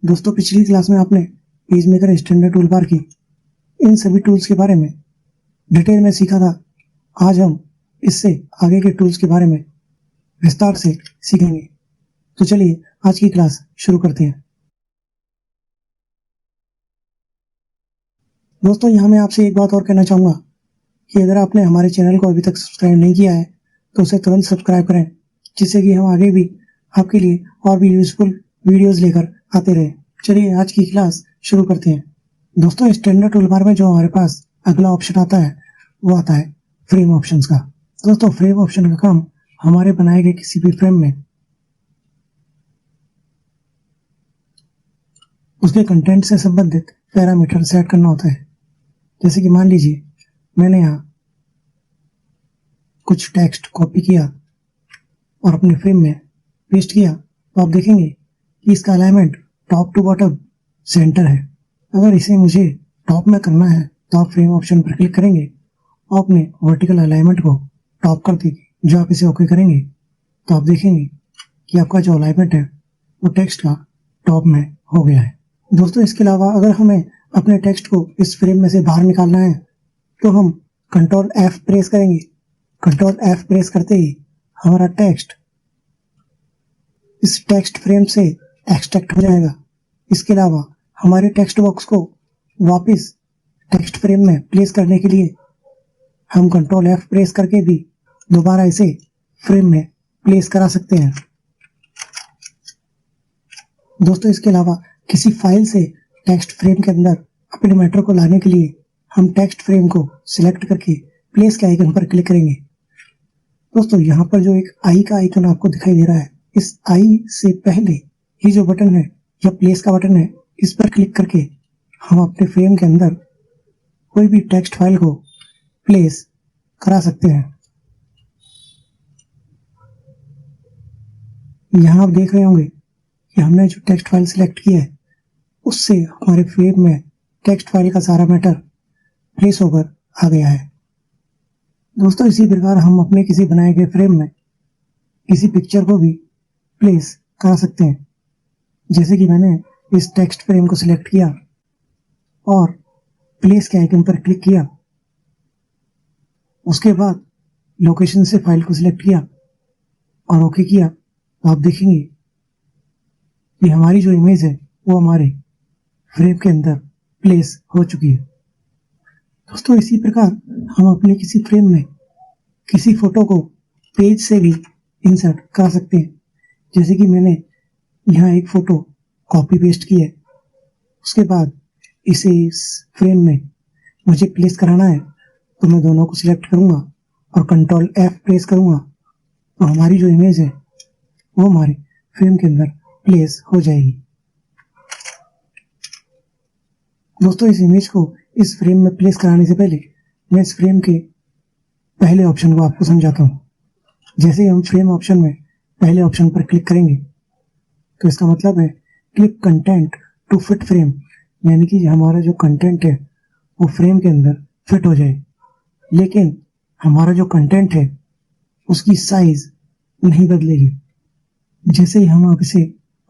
दोस्तों पिछली क्लास में आपने पेजमेकर स्टैंडर्ड टूल बार की इन सभी टूल्स के बारे में डिटेल में सीखा था। आज हम इससे आगे के टूल्स के बारे में विस्तार से सीखेंगे। तो चलिए आज की क्लास शुरू करते हैं। दोस्तों यहाँ मैं आपसे एक बात और कहना चाहूँगा कि अगर आपने हमारे चैनल को अभी तक सब्सक्राइब नहीं किया है तो उसे तुरंत सब्सक्राइब करें, जिससे कि हम आगे भी आपके लिए और भी यूजफुल वीडियोस लेकर आते रहें। चलिए आज की क्लास शुरू करते हैं। दोस्तों स्टैंडर्ड टूल बार में जो हमारे पास अगला ऑप्शन आता है वो आता है फ्रेम ऑप्शंस का। दोस्तों फ्रेम ऑप्शन का काम हमारे बनाए गए किसी भी फ्रेम में उसके कंटेंट से संबंधित पैरामीटर सेट करना होता है। जैसे कि मान लीजिए मैंने यहाँ कुछ टेक्स्ट कॉपी किया और अपने फ्रेम में पेस्ट किया, तो आप देखेंगे कि इसका alignment top to bottom centre है। अगर इसे मुझे टॉप में करना है तो आप फ्रेम ऑप्शन पर क्लिक करेंगे और अपने वर्टिकल अलाइनमेंट को टॉप कर देंगे। जो आप इसे ओके करेंगे तो आप देखेंगे कि आपका जो अलाइनमेंट है वो टेक्स्ट का टॉप में हो गया है। दोस्तों इसके अलावा अगर हमें अपने टेक्स्ट को इस फ्रेम में से बाहर निकालना है तो हम कंट्रोल F प्रेस करेंगे। कंट्रोल F प्रेस करते ही हमारा टेक्स्ट इस टेक्स्ट फ्रेम से एक्सट्रैक्ट हो जाएगा। इसके अलावा हमारे टेक्स्ट बॉक्स को वापस टेक्स्ट फ्रेम में प्लेस करने के लिए हम कंट्रोल F प्रेस करके भी दोबारा इसे फ्रेम में प्लेस करा सकते हैं। दोस्तों इसके अलावा किसी फाइल से टेक्स्ट फ्रेम के अंदर अपने मैटर को लाने के लिए हम टेक्स्ट फ्रेम को सिलेक्ट करके प्लेस के आइकन पर क्लिक करेंगे। दोस्तों यहाँ पर जो एक आई का आइकन आपको दिखाई दे रहा है, इस आई से पहले ये जो बटन है या प्लेस का बटन है, इस पर क्लिक करके हम अपने फ्रेम के अंदर कोई भी टेक्स्ट फाइल को प्लेस करा सकते हैं। यहाँ आप देख रहे होंगे कि हमने जो टेक्स्ट फाइल सिलेक्ट की है उससे हमारे फ्रेम में टेक्स्ट फाइल का सारा मैटर प्लेस होकर आ गया है। दोस्तों इसी प्रकार हम अपने किसी बनाए गए फ्रेम में किसी पिक्चर को भी प्लेस करा सकते हैं। जैसे कि मैंने इस टेक्स्ट फ्रेम को सिलेक्ट किया और प्लेस के आइकन पर क्लिक किया, उसके बाद लोकेशन से फाइल को सिलेक्ट किया और ओके किया, तो आप देखेंगे कि हमारी जो इमेज है वो हमारे फ्रेम के अंदर प्लेस हो चुकी है। दोस्तों इसी प्रकार हम अपने किसी फ्रेम में किसी फोटो को पेज से भी इंसर्ट कर सकते हैं। जैसे कि मैंने यहाँ एक फोटो कॉपी पेस्ट की है, उसके बाद इसे इस फ्रेम में मुझे प्लेस कराना है तो मैं दोनों को सिलेक्ट करूंगा और कंट्रोल F प्रेस करूंगा, तो हमारी जो इमेज है वो हमारे फ्रेम के अंदर प्लेस हो जाएगी। दोस्तों इस इमेज को इस फ्रेम में प्लेस कराने से पहले मैं इस फ्रेम के पहले ऑप्शन को आपको समझाता हूँ। जैसे हम फ्रेम ऑप्शन में पहले ऑप्शन पर क्लिक करेंगे तो इसका मतलब है click content to fit frame, यानी कि हमारा जो कंटेंट है वो फ्रेम के अंदर फिट हो जाए, लेकिन हमारा जो कंटेंट है उसकी साइज नहीं बदलेगी। जैसे ही हम आप इसे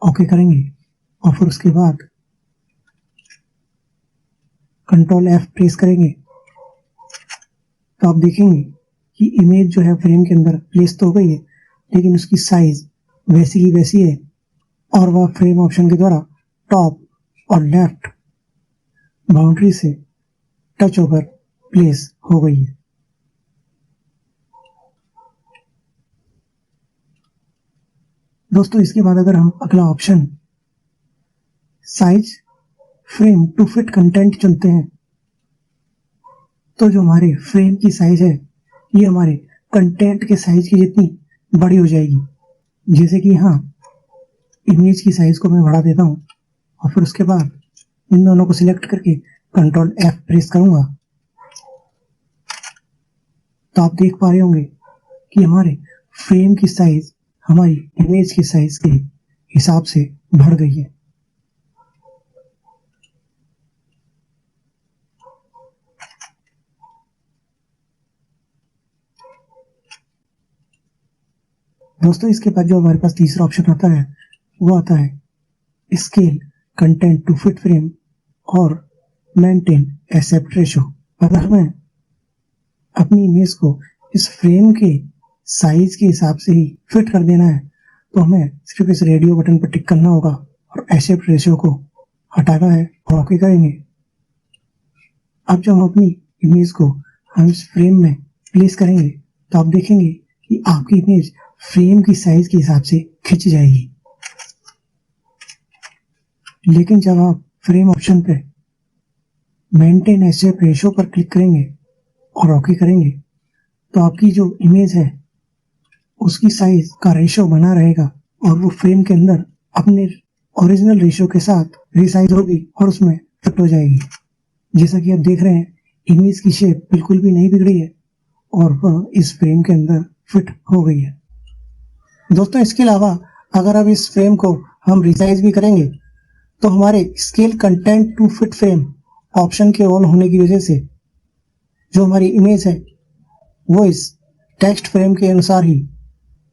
ओके करेंगे और फिर उसके बाद कंट्रोल F प्रेस करेंगे तो आप देखेंगे कि इमेज जो है फ्रेम के अंदर प्लेस तो हो गई है, लेकिन उसकी साइज वैसी की वैसी है और वह फ्रेम ऑप्शन के द्वारा टॉप और लेफ्ट बाउंड्री से टच होकर प्लेस हो गई है। दोस्तों इसके बाद अगर हम अगला option size frame to fit content चुनते हैं तो जो हमारे फ्रेम की साइज है ये हमारे कंटेंट के साइज की जितनी बड़ी हो जाएगी। जैसे कि यहाँ इमेज की साइज को मैं बढ़ा देता हूँ और फिर उसके बाद इन दोनों को सिलेक्ट करके कंट्रोल F प्रेस करूंगा, तो आप देख पा रहे होंगे कि हमारे फ्रेम की साइज हमारी इमेज की साइज के हिसाब से बढ़ गई है। दोस्तों इसके बाद जो हमारे पास तीसरा ऑप्शन आता है वो आता है scale content to fit frame और मेंटेन एस्पेक्ट रेशो। अगर हमें अपनी इमेज को इस फ्रेम के साइज के हिसाब से ही फिट कर देना है तो हमें सिर्फ इस रेडियो बटन पर टिक करना होगा और एस्पेक्ट रेशियो को हटाना है और ओके करेंगे। अब जब हम अपनी इमेज को हम इस फ्रेम में प्लेस करेंगे तो आप देखेंगे कि आपकी इमेज फ्रेम की साइज के हिसाब से खिंच जाएगी। लेकिन जब आप फ्रेम ऑप्शन पे मेंटेन एस्पेक्ट रेशियो पर क्लिक करेंगे और ओके करेंगे तो आपकी जो इमेज है उसकी साइज का रेशियो बना रहेगा और वो फ्रेम के अंदर अपने ओरिजिनल रेशियो के साथ रीसाइज होगी और उसमें फिट हो जाएगी। जैसा कि आप देख रहे हैं इमेज की शेप बिल्कुल भी नहीं बिगड़ी है और वह इस फ्रेम के अंदर फिट हो गई है। दोस्तों इसके अलावा अगर अब इस फ्रेम को हम रीसाइज भी करेंगे तो हमारे scale content to fit frame option के ऑन होने की वजह से जो हमारी इमेज है वो इस टेक्स्ट फ्रेम के अनुसार ही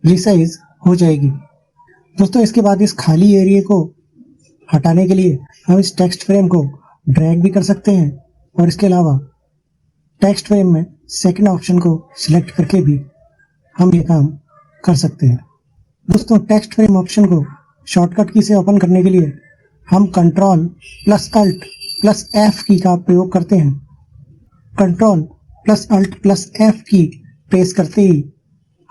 रिसाइज हो जाएगी। दोस्तों इसके बाद इस खाली एरिया को हटाने के लिए हम इस टेक्स्ट फ्रेम को ड्रैग भी कर सकते हैं और इसके अलावा टेक्स्ट फ्रेम में सेकंड ऑप्शन को सिलेक्ट करके भी हम ये काम कर सकते हैं। दोस्तों टेक्स्ट फ्रेम ऑप्शन को शॉर्टकट की से ओपन करने के लिए हम control plus alt plus F key का प्रयोग करते हैं। Control plus alt plus F key press करते ही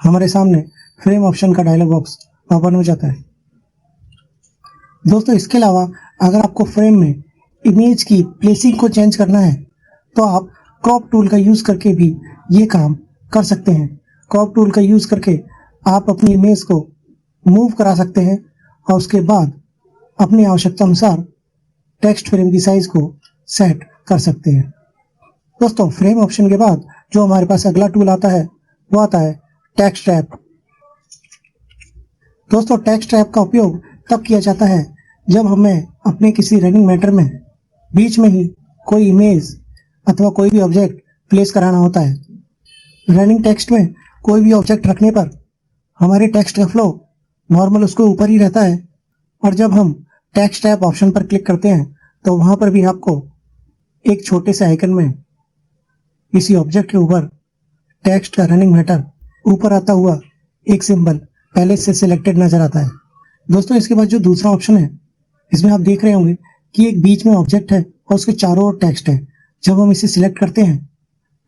हमारे सामने फ्रेम ऑप्शन का डायलॉग बॉक्स ओपन हो जाता है। दोस्तों इसके अलावा अगर आपको फ्रेम में इमेज की प्लेसिंग को चेंज करना है तो आप क्रॉप टूल का यूज करके भी ये काम कर सकते हैं। क्रॉप टूल का यूज करके आप अपनी इमेज को मूव करा सकते हैं और उसके बाद अपनी आवश्यकता अनुसार टेक्स्ट फ्रेम की साइज को सेट कर सकते हैं। दोस्तों फ्रेम ऑप्शन के बाद जो हमारे पास अगला टूल आता है वो आता है टेक्स्ट रैप। दोस्तों टेक्स्ट रैप का उपयोग तब किया जाता है जब हमें अपने किसी रनिंग मैटर में बीच में ही कोई इमेज अथवा कोई भी ऑब्जेक्ट प्लेस कराना होता है। रनिंग टेक्स्ट में कोई भी ऑब्जेक्ट रखने पर हमारे टेक्स्ट का फ्लो नॉर्मल उसके ऊपर ही रहता है और जब हम टेक्स्ट रैप ऑप्शन पर क्लिक करते हैं तो वहां पर भी आपको एक छोटे से आइकन में किसी ऑब्जेक्ट के ऊपर टेक्स्ट का रनिंग मैटर ऊपर आता हुआ एक सिंबल पहले से सिलेक्टेड नजर आता है। दोस्तों इसके बाद जो दूसरा ऑप्शन है इसमें आप देख रहे होंगे कि एक बीच में ऑब्जेक्ट है और उसके चारों ओर टेक्स्ट है। जब हम इसे सिलेक्ट करते हैं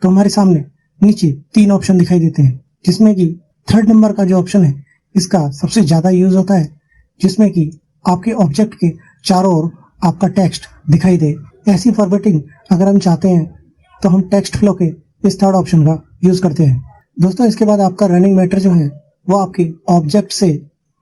तो हमारे सामने नीचे 3 ऑप्शन दिखाई देते हैं जिसमें कि थर्ड नंबर का जो ऑप्शन है इसका सबसे ज्यादा यूज होता है जिसमें कि आपके ऑब्जेक्ट के चारों ओर आपका टेक्स्ट दिखाई दे। ऐसी फॉर्मेटिंग अगर हम चाहते हैं तो हम टेक्स्ट फ्लो के इस थर्ड ऑप्शन का यूज करते हैं। दोस्तों इसके बाद आपका रनिंग मैटर जो है वो आपके ऑब्जेक्ट से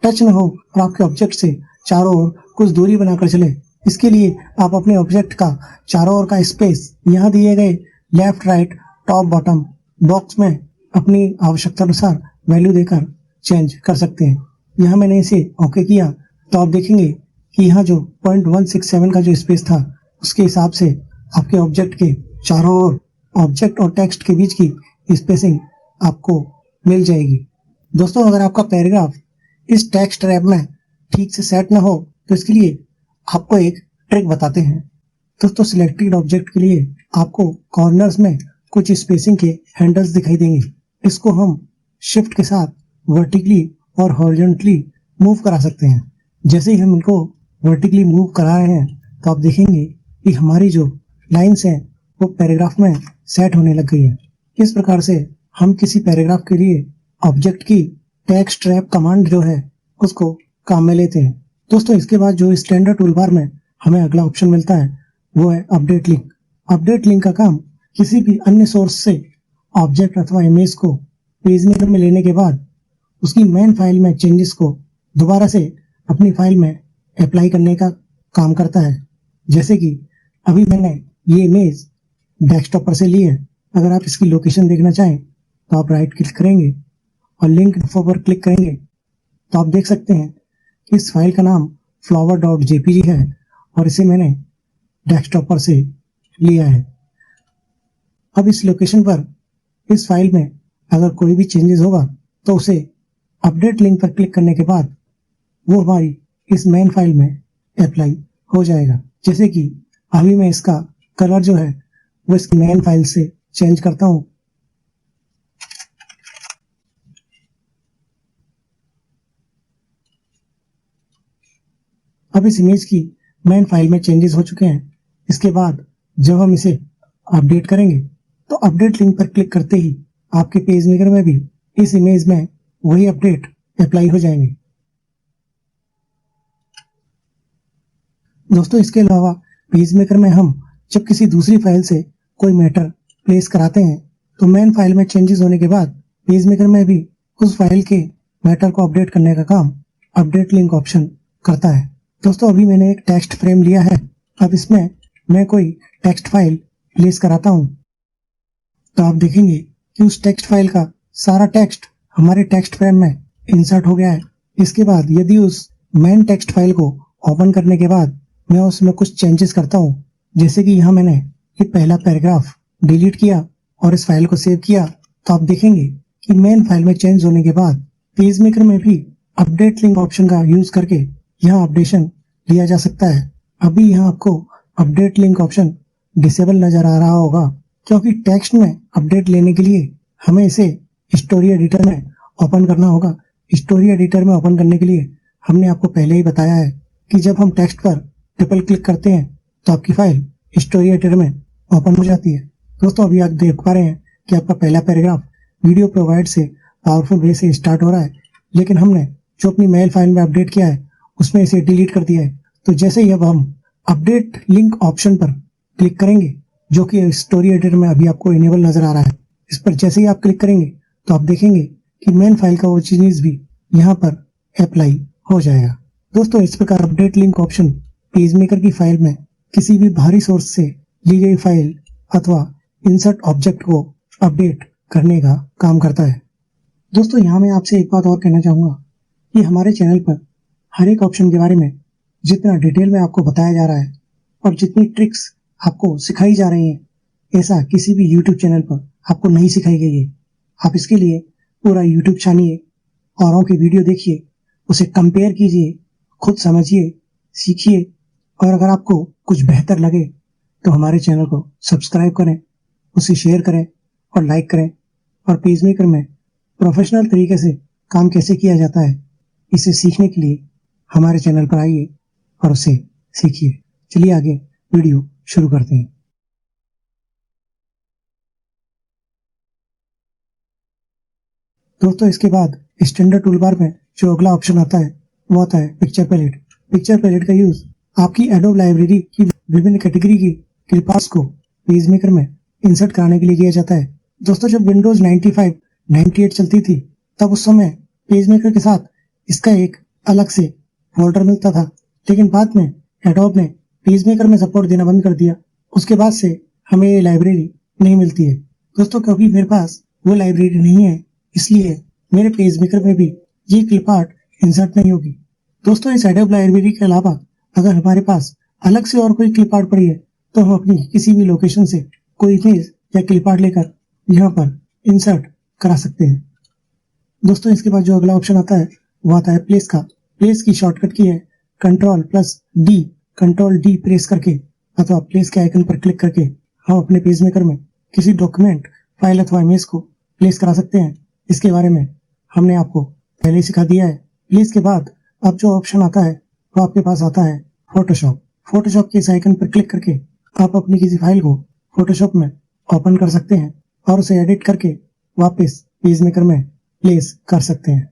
टच न हो और आपके ऑब्जेक्ट से चारों ओर कुछ दूरी बनाकर चले। इसके लिए आप अपने ऑब्जेक्ट का चारों ओर का स्पेस यहाँ दिए गए left right top bottom box में अपनी आवश्यकता अनुसार वैल्यू देकर चेंज कर सकते हैं। यहाँ मैंने इसे ओके किया तो आप देखेंगे कि यहाँ जो 0.167 का जो स्पेस था उसके हिसाब से आपके ऑब्जेक्ट के चारों ओर ऑब्जेक्ट और टेक्स्ट के बीच की स्पेसिंग आपको मिल जाएगी। दोस्तों अगर आपका पैराग्राफ इस टेक्स्ट रैप में ठीक से सेट ना हो तो इसके लिए आपको एक ट्रिक बताते हैं। दोस्तों सिलेक्टेड ऑब्जेक्ट के लिए आपको कॉर्नर्स में कुछ स्पेसिंग के हैंडल्स दिखाई देंगे। इसको हम शिफ्ट के साथ वर्टिकली और हॉरिजॉन्टली मूव करा सकते हैं। जैसे ही हम इनको वर्टिकली मूव करा रहे हैं तो आप देखेंगे कि हमारी जो लाइंस हैं वो पैराग्राफ में सेट होने लग गई है। इस प्रकार से हम किसी पैराग्राफ के लिए ऑब्जेक्ट की टेक्स्ट रैप कमांड जो है उसको काम में लेते हैं। दोस्तों इसके बाद जो स्टैंडर्ड टूल बार में हमें अगला ऑप्शन मिलता है वो है अपडेट लिंक। अपडेट लिंक का काम किसी भी अन्य सोर्स से ऑब्जेक्ट अथवा इमेज को पेज में लेने के बाद उसकी मेन फाइल में चेंजेस को दोबारा से अपनी फाइल में अप्लाई करने का काम करता है। जैसे कि अभी मैंने ये इमेज डेस्कटॉप पर से ली है। अगर आप इसकी लोकेशन देखना चाहें तो आप राइट क्लिक करेंगे और लिंक इन्फो पर क्लिक करेंगे तो आप देख सकते हैं कि इस फाइल का नाम flower.jpg है और इसे मैंने डेस्कटॉप पर से लिया है। अब इस लोकेशन पर इस फाइल में अगर कोई भी चेंजेस होगा तो उसे अपडेट लिंक पर क्लिक करने के बाद वो हमारी इस मेन फाइल में अप्लाई हो जाएगा। जैसे कि अभी मैं इसका कलर जो है वो इसकी मेन फाइल से चेंज करता हूँ। अब इस इमेज की मेन फाइल में चेंजेस हो चुके हैं। इसके बाद जब हम इसे अपडेट करेंगे तो अपडेट लिंक पर क्लिक करते ही आपके पेज मेकर में भी इस इमेज में वही अपडेट अप्लाई हो जाएंगे। दोस्तों इसके अलावा पेज मेकर में हम जब किसी दूसरी फाइल से कोई मैटर प्लेस कराते हैं तो मेन फाइल में चेंजेस होने के बाद पेज मेकर में भी उस फाइल के मैटर को अपडेट करने का काम अपडेट लिंक ऑप्शन करता है। दोस्तों अभी मैंने एक टेक्स्ट फ्रेम लिया है। अब इसमें मैं कोई टेक्स्ट फाइल प्लेस कराता हूँ तो आप देखेंगे कि उस टेक्स्ट फाइल का सारा टेक्स्ट हमारे टेक्स्ट फ्रेम में इंसर्ट हो गया है। इसके बाद यदि उस मेन टेक्स्ट फाइल को ओपन करने के बाद मैं उसमें कुछ चेंजेस करता हूँ, जैसे कि यहाँ मैंने ये पहला पैराग्राफ डिलीट किया और इस फाइल को सेव किया, तो आप देखेंगे कि मेन फाइल में चेंज होने के बाद पेज मेकर में भी अपडेट लिंक ऑप्शन का यूज करके यहाँ अपडेशन लिया जा सकता है। अभी यहाँ आपको अपडेट लिंक ऑप्शन डिसेबल नजर आ रहा होगा क्योंकि टेक्स्ट में अपडेट लेने के लिए हमें इसे स्टोरी एडिटर में ओपन करना होगा। स्टोरी एडिटर में ओपन करने के लिए हमने आपको पहले ही बताया है कि जब हम टेक्स्ट पर ट्रिपल क्लिक करते हैं तो आपकी फाइल स्टोरी एडिटर में ओपन हो जाती है। दोस्तों अभी आप देख पा रहे हैं कि आपका पहला पैराग्राफ वीडियो प्रोवाइड से पावरफुल वे से स्टार्ट हो रहा है, लेकिन हमने जो अपनी मेल फाइल में अपडेट किया है उसमें इसे डिलीट कर दिया है। तो जैसे ही अब हम अपडेट लिंक ऑप्शन पर क्लिक करेंगे जो कि स्टोरी एडिटर में अभी आपको इनेबल नजर आ रहा है, इस पर जैसे ही आप क्लिक करेंगे तो आप देखेंगे कि मेन फाइल का वो चीज भी यहाँ पर अप्लाई हो जाएगा। दोस्तों इस प्रकार update link option page maker की फाइल में किसी भी बाहरी सोर्स से ली गई फाइल अथवा इंसर्ट ऑब्जेक्ट को अपडेट करने का काम करता है। दोस्तों यहाँ मैं आपसे एक बात और कहना चाहूंगा कि हमारे चैनल पर हर एक ऑप्शन के बारे में जितना डिटेल में आपको बताया जा रहा है और जितनी ट्रिक्स आपको सिखाई जा रही है, ऐसा किसी भी YouTube चैनल पर आपको नहीं सिखाई गई है। आप इसके लिए पूरा YouTube छानिए, औरों की वीडियो देखिए, उसे कंपेयर कीजिए, खुद समझिए, सीखिए और अगर आपको कुछ बेहतर लगे तो हमारे चैनल को सब्सक्राइब करें, उसे शेयर करें और लाइक करें। और पेज मेकर में प्रोफेशनल तरीके से काम कैसे किया जाता है इसे सीखने के लिए हमारे चैनल पर आइए और उसे सीखिए। चलिए आगे वीडियो शुरू करते हैं। दोस्तों इसके बाद स्टैंडर्ड टूल बार में जो अगला ऑप्शन आता है वो आता है पिक्चर पैलेट। पिक्चर पैलेट का यूज आपकी एडोब लाइब्रेरी की विभिन्न कैटेगरी की क्लिप को पेज मेकर में इंसर्ट कराने के लिए किया जाता है। दोस्तों जब विंडोज 95, 98 चलती थी तब उस समय पेज मेकर के साथ इसका एक अलग से फोल्डर मिलता था, लेकिन बाद में एडोब ने पेज मेकर में सपोर्ट देना बंद कर दिया। उसके बाद से हमें ये लाइब्रेरी नहीं मिलती है। दोस्तों क्योंकि मेरे पास वो लाइब्रेरी नहीं है इसलिए मेरे पेज मेकर में भी ये क्लिप आर्ट इंसर्ट नहीं होगी। दोस्तों इस एडोब लाइब्रेरी के अलावा अगर हमारे पास अलग से और कोई क्लिप आर्ट पड़ी है तो हम अपनी किसी भी लोकेशन से कोई इमेज या क्लिप आर्ट लेकर यहाँ पर इंसर्ट करा सकते हैं। दोस्तों इसके बाद जो अगला ऑप्शन आता है वो आता है प्लेस का। प्लेस की शॉर्टकट की है कंट्रोल+D। कंट्रोल D प्रेस करके अथवा प्लेस के आइकन पर क्लिक करके हम अपने पेज मेकर में किसी डॉक्यूमेंट, फाइल अथवा इमेज को प्लेस करा सकते हैं। इसके बारे में हमने आपको पहले ही सिखा दिया है। प्लेस के बाद अब जो ऑप्शन आता है वो आपके पास आता है फोटोशॉप। फोटोशॉप के इस आइकन पर क्लिक करके आप अपनी किसी फाइल को फोटोशॉप में ओपन कर सकते हैं और उसे एडिट करके वापस पेज मेकर में प्लेस कर सकते हैं।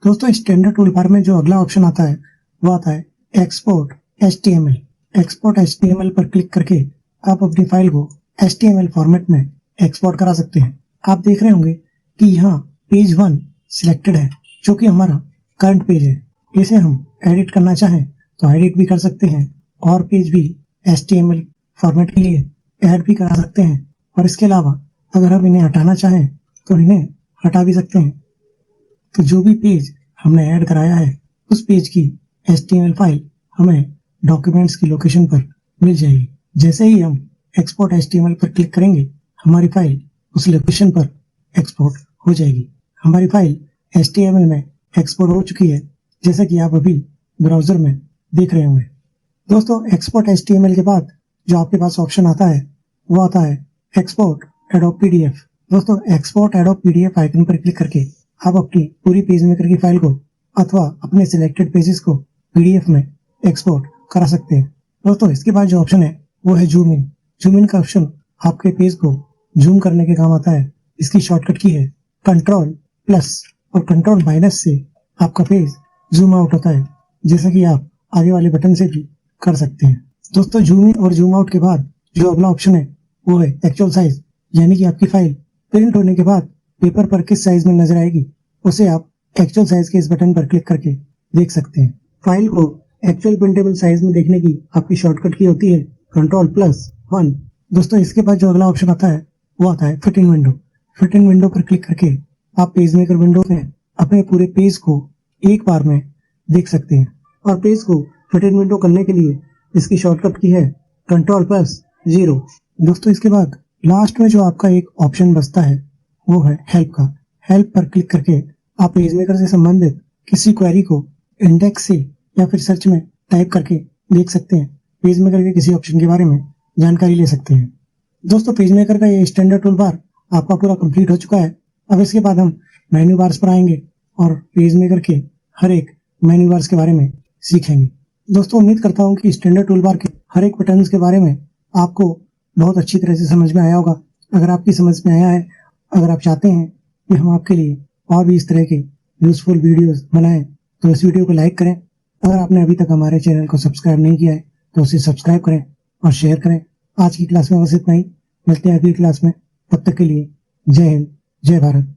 दोस्तों स्टैंडर्ड टूल बार में जो अगला ऑप्शन आता है वो आता है एक्सपोर्ट HTML। एक्सपोर्ट HTML पर क्लिक करके आप अपनी फाइल को HTML फॉर्मेट में एक्सपोर्ट करा सकते हैं। आप देख रहे होंगे कि यहाँ पेज 1 सिलेक्टेड है जो कि हमारा करंट पेज है। इसे हम एडिट करना चाहें तो एडिट भी कर सकते हैं और पेज भी HTML फॉर्मेट के लिए ऐड भी करा सकते हैं और इसके अलावा अगर हम इन्हें हटाना चाहें तो इन्हें हटा भी सकते हैं। तो जो भी पेज हमने ऐड कराया है उस पेज की HTML फाइल हमें डॉक्यूमेंट्स की लोकेशन पर मिल जाएगी। जैसे ही हम एक्सपोर्ट HTML पर क्लिक करेंगे हमारी फाइल उस लोकेशन पर एक्सपोर्ट हो जाएगी। हमारी फाइल HTML में एक्सपोर्ट हो चुकी है जैसा कि आप अभी ब्राउजर में देख रहे होंगे। दोस्तों एक्सपोर्ट HTML के बाद जो आपके पास ऑप्शन आता है वो आता है एक्सपोर्ट एडोब PDF। दोस्तों एक्सपोर्ट एडोब PDF आइकन पर क्लिक करके आप अपनी पूरी पेज मेकर की फाइल को अथवा अपने सिलेक्टेड पेजेस को PDF में एक्सपोर्ट करा सकते हैं। दोस्तों इसके बाद जो ऑप्शन है वो है जूम इन। जूम इन का ऑप्शन आपके पेज को जूम करने के काम आता है। इसकी शॉर्टकट की है कंट्रोल प्लस और कंट्रोल माइनस से आपका पेज जूम आउट होता है, जैसा कि आप आगे वाले बटन से भी कर सकते हैं। दोस्तों जूम इन और जूम आउट के बाद जो अगला ऑप्शन है वो है एक्चुअल साइज, यानी कि आपकी फाइल प्रिंट होने के बाद पेपर पर किस साइज में नजर आएगी उसे आप एक्चुअल साइज के इस बटन पर क्लिक करके देख सकते हैं। फाइल को एक्चुअल प्रिंटेबल साइज में देखने की आपकी शॉर्टकट की होती है Ctrl+1। दोस्तों इसके बाद जो अगला ऑप्शन आता है वो आता है fit in window. Fit in window पर क्लिक करके आप पेज मेकर विंडो में अपने पूरे पेज को एक बार में देख सकते हैं। और पेज को फिट इन विंडो करने के लिए इसकी शॉर्टकट की है Ctrl+0। दोस्तों इसके बाद लास्ट में जो आपका एक ऑप्शन बचता है वो है हेल्प का। हेल्प पर क्लिक करके आप पेज मेकर से संबंधित किसी क्वेरी को इंडेक्स से या फिर सर्च में टाइप करके देख सकते हैं। पेज मेकर के किसी ऑप्शन के बारे में जानकारी ले सकते हैं। दोस्तों पेज मेकर का ये स्टैंडर्ड टूल बार आपका पूरा कंप्लीट हो चुका है। अब इसके बाद हम मेन्यू बार्स पर आएंगे और पेज मेकर के हर एक मेन्यू बार्स के बारे में सीखेंगे। दोस्तों उम्मीद करता हूँ कि स्टैंडर्ड टूल बार के हर एक बटन के बारे में आपको बहुत अच्छी तरह से समझ में आया होगा। अगर आपकी समझ में आया है, अगर आप चाहते हैं कि हम आपके लिए और भी इस तरह के यूजफुल वीडियोस बनाएं तो इस वीडियो को लाइक करें। अगर आपने अभी तक हमारे चैनल को सब्सक्राइब नहीं किया है तो उसे सब्सक्राइब करें और शेयर करें। आज की क्लास में बस इतना ही, मिलते हैं अगली क्लास में। तब तक के लिए जय हिंद, जय भारत।